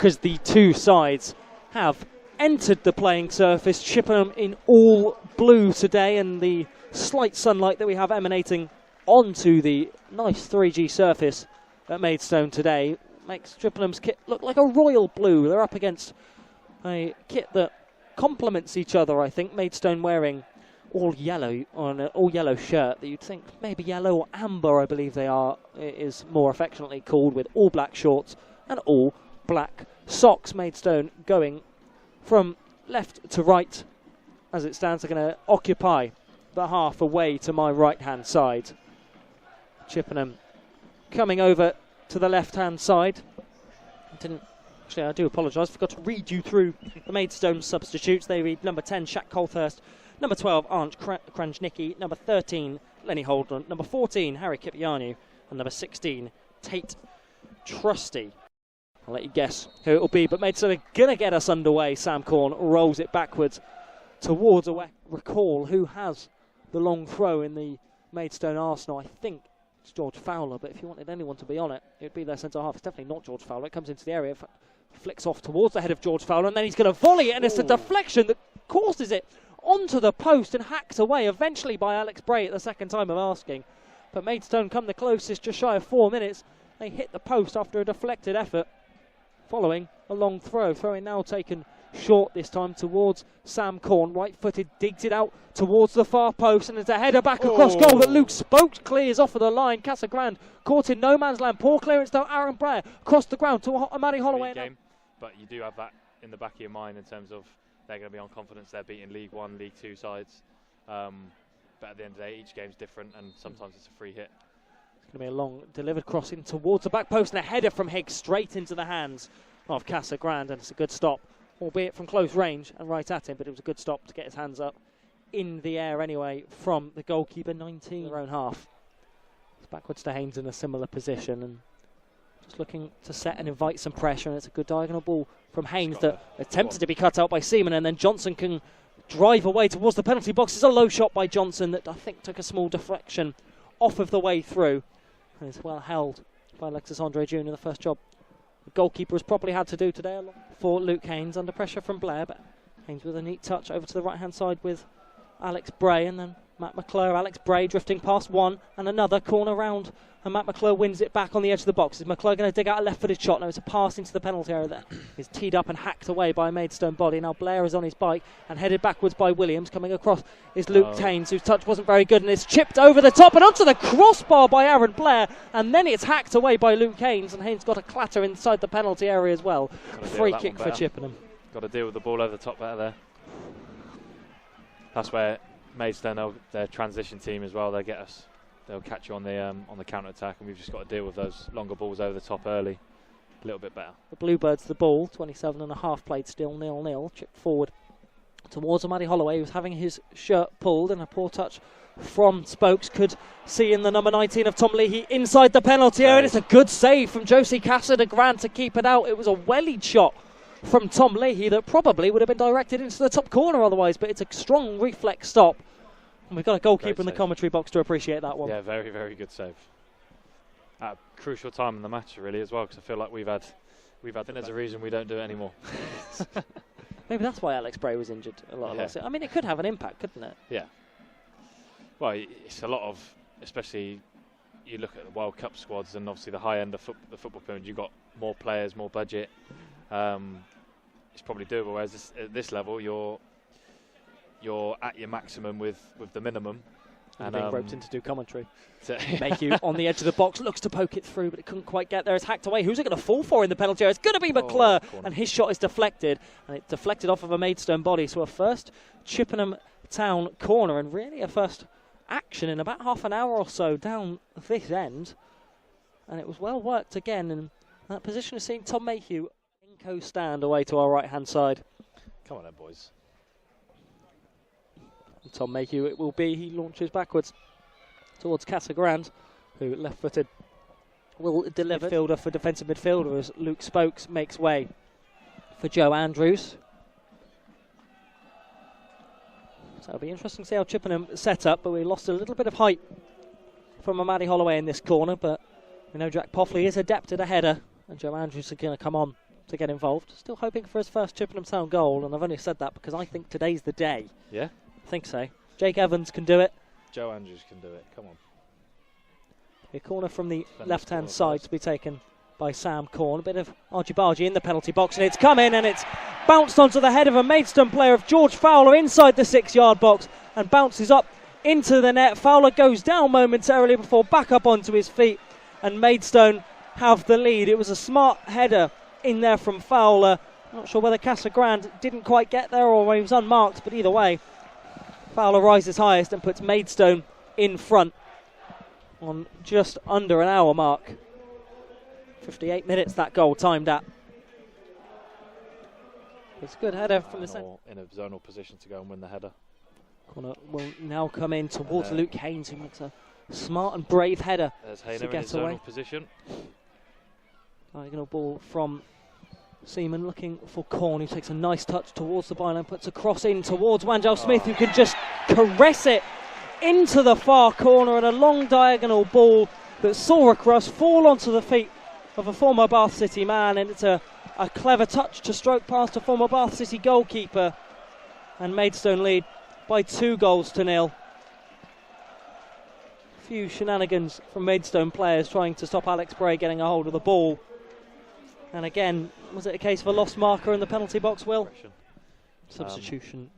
because the two sides have entered the playing surface. Chippenham in all blue today, and the slight sunlight that we have emanating onto the nice 3G surface at Maidstone today makes Chippenham's kit look like a royal blue. They're up against a kit that complements each other, I think. Maidstone wearing all yellow on an all yellow shirt that you'd think maybe yellow or amber, I believe they are, is more affectionately called, with all black shorts and all black socks. Maidstone going from left to right as it stands. They're going to occupy the half away to my right hand side. Chippenham coming over to the left hand side. I do apologise, forgot to read you through the Maidstone substitutes. They read number 10 Shaq Colthurst, number 12 Arndt Kranjnicki, number 13 Lenny Holden, number 14 Harry Kipianu, and number 16 Tate Trusty. I'll let you guess who it will be, but Maidstone are going to get us underway. Sam Corn rolls it backwards towards a recall. Who has the long throw in the Maidstone arsenal? I think it's George Fowler, but if you wanted anyone to be on it, it would be their centre half. It's definitely not George Fowler. It comes into the area, flicks off towards the head of George Fowler, and then he's going to volley it, and it's a deflection that causes it onto the post and hacked away eventually by Alex Bray at the second time of asking. But Maidstone come the closest, just shy of 4 minutes. They hit the post after a deflected effort following a long throw. Throwing now taken short this time towards Sam Corn. Right-footed, digs it out towards the far post, and it's a header back across goal that Luke Spokes clears off of the line. Casagrande caught in no man's land. Poor clearance though. Aaron Blair across the ground to Matty Holloway. Game, but you do have that in the back of your mind in terms of they're going to be on confidence. They're beating League 1, League 2 sides. But at the end of the day, each game's different, and sometimes it's a free hit. It's going to be a long delivered crossing towards the back post, and a header from Higgs straight into the hands of Casagrande, and it's a good stop, albeit from close range and right at him, but it was a good stop to get his hands up in the air anyway from the goalkeeper. 19 their own half. It's backwards to Haynes in a similar position, and just looking to set and invite some pressure, and it's a good diagonal ball from Haynes that attempted to be cut out by Seaman, and then Johnson can drive away towards the penalty box. It's a low shot by Johnson that I think took a small deflection off of the way through, and it's well held by Alexis Andre Jr. The first job the goalkeeper has probably had to do today for Luke Haynes, under pressure from Blair, but Haynes with a neat touch over to the right hand side with Alex Bray, and then Matt McClure. Alex Bray drifting past one and another, corner round, and Matt McClure wins it back on the edge of the box. Is McClure going to dig out a left-footed shot? No, it's a pass into the penalty area that is teed up and hacked away by a Maidstone body. Now Blair is on his bike and headed backwards by Williams. Coming across is Luke Haynes, whose touch wasn't very good, and it's chipped over the top and onto the crossbar by Aaron Blair, and then it's hacked away by Luke Haynes, and Haynes got a clatter inside the penalty area as well. Free kick for Chippenham. Got to deal with the ball over the top better there. That's where Maidstone, their transition team as well, they'll catch you on the counter attack, and we've just got to deal with those longer balls over the top early a little bit better. The Bluebirds the ball, 27.5 played still, 0-0. Chipped forward towards Matty Holloway, who's having his shirt pulled, and a poor touch from Spokes. Could see in the number 19 of Tom Leahy inside the penalty area, and it's a good save from Josie Casagrande to keep it out. It was a wellied shot from Tom Leahy that probably would have been directed into the top corner otherwise, but it's a strong reflex stop. And we've got a goalkeeper in the commentary box to appreciate that one. Yeah, very, very good save. At a crucial time in the match, really, as well, because I feel like we've had. I think there's a reason we don't do it anymore. Maybe that's why Alex Bray was injured a lot. I mean, it could have an impact, couldn't it? Yeah. Well, it's a lot of, especially you look at the World Cup squads, and obviously the high end of the football pyramid. You've got more players, more budget. It's probably doable. Whereas at this level, you're at your maximum with the minimum. And being roped in to do commentary. Make you on the edge of the box, looks to poke it through, but it couldn't quite get there. It's hacked away. Who's it going to fall for in the penalty area? It's going to be McClure, and his shot is deflected, and it deflected off of a Maidstone body. So a first Chippenham Town corner, and really a first action in about half an hour or so down this end. And it was well worked again, and that position has seen Tom Mayhew stand away to our right hand side. Come on then, boys. Tom Mayhew it will be. He launches backwards towards Casagrande, who left-footed will deliver. Midfielder for defensive midfielder as Luke Spokes makes way for Joe Andrews. So it'll be interesting to see how Chippenham set up, but we lost a little bit of height from Matty Holloway in this corner, but we know Jack Poffley is adept at a header, and Joe Andrews is going to come on to get involved. Still hoping for his first Chippenham Town goal, and I've only said that because I think today's the day. Yeah? I think so. Jake Evans can do it. Joe Andrews can do it. Come on. A corner from the left-hand side to be taken by Sam Corn. A bit of argy-bargy in the penalty box, and it's come in, and it's bounced onto the head of a Maidstone player, of George Fowler, inside the 6-yard box, and bounces up into the net. Fowler goes down momentarily before back up onto his feet, and Maidstone have the lead. It was a smart header in there from Fowler. Not sure whether Casagrande didn't quite get there or he was unmarked, but either way, Fowler rises highest and puts Maidstone in front on just under an hour mark. 58 minutes that goal timed at. It's a good header from the centre. In a zonal position to go and win the header. Corner will now come in towards Luke Haynes, who makes a smart and brave header. There's Hayner to in get his away. zonal position. Diagonal ball from Seaman, looking for Corn, who takes a nice touch towards the byline, puts a cross in towards Wanjel Smith, who can just caress it into the far corner, and a long diagonal ball that saw across fall onto the feet of a former Bath City man, and it's a clever touch to stroke past a former Bath City goalkeeper, and Maidstone lead by 2-0. A few shenanigans from Maidstone players trying to stop Alex Bray getting a hold of the ball. And again, was it a case of a lost marker in the penalty box, Will? Substitution.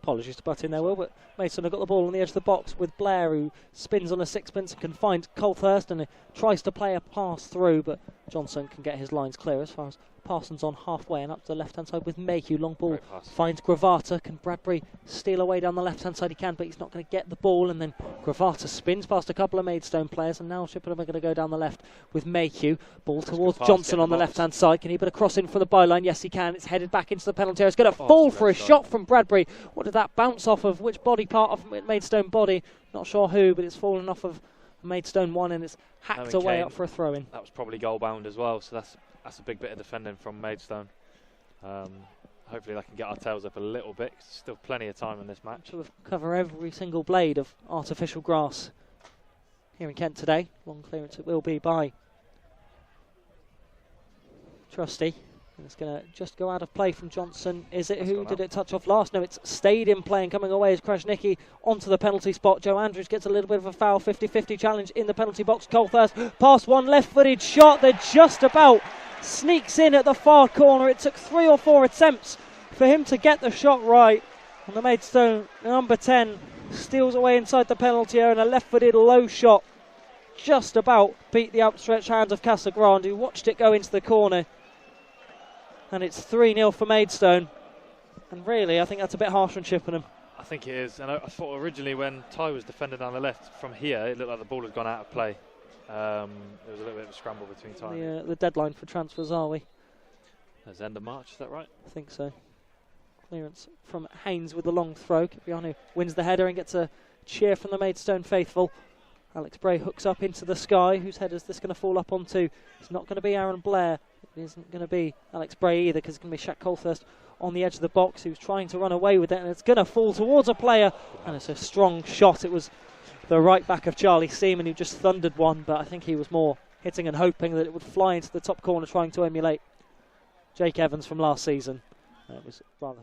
Apologies to butt in there, Will, but Maidstone have got the ball on the edge of the box with Blair, who spins on a sixpence and can find Colthurst, and tries to play a pass through, but Johnson can get his lines clear as far as Parsons on halfway and up to the left-hand side with Mayhew. Long ball finds Gravata. Can Bradbury steal away down the left-hand side? He can, but he's not going to get the ball, and then Gravata spins past a couple of Maidstone players, and now Chippenham are going to go down the left with Mayhew. Ball towards Johnson on the left-hand side. Can he put a cross in for the byline? Yes, he can. It's headed back into the penalty area. It's going to fall for a shot from Bradbury. What did that bounce off of? Which body part of Maidstone body? Not sure who, but it's fallen off of Maidstone one, and it's hacked away up for a throw-in. That was probably goal-bound as well, so that's a big bit of defending from Maidstone. Hopefully they can get our tails up a little bit. Still plenty of time in this match. We'll cover every single blade of artificial grass here in Kent today. Long clearance it will be by Trusty. And it's going to just go out of play from Johnson. Is it? Who did it touch off last? No, it's stayed in play, and coming away is Krasnicki onto the penalty spot. Joe Andrews gets a little bit of a foul. 50-50 challenge in the penalty box. Colthurst past one left-footed shot that just about sneaks in at the far corner. It took 3 or 4 attempts for him to get the shot right. And the Maidstone number 10 steals away inside the penalty area, and a left-footed low shot just about beat the outstretched hands of Casagrande, who watched it go into the corner. And it's 3-0 for Maidstone. And really, I think that's a bit harsh on Chippenham. I think it is. And I thought originally when Ty was defending down the left, from here, it looked like the ball had gone out of play. There was a little bit of a scramble between Ty. The deadline for transfers, are we? It's end of March, is that right? I think so. Clearance from Haynes with the long throw. Kipiano wins the header and gets a cheer from the Maidstone faithful. Alex Bray hooks up into the sky. Whose header is this going to fall up onto? It's not going to be Aaron Blair. It isn't going to be Alex Bray either, because it's going to be Shaq Colthurst on the edge of the box, who's trying to run away with it, and it's going to fall towards a player, and it's a strong shot. It was the right back of Charlie Seaman who just thundered one, but I think he was more hitting and hoping that it would fly into the top corner, trying to emulate Jake Evans from last season. It was rather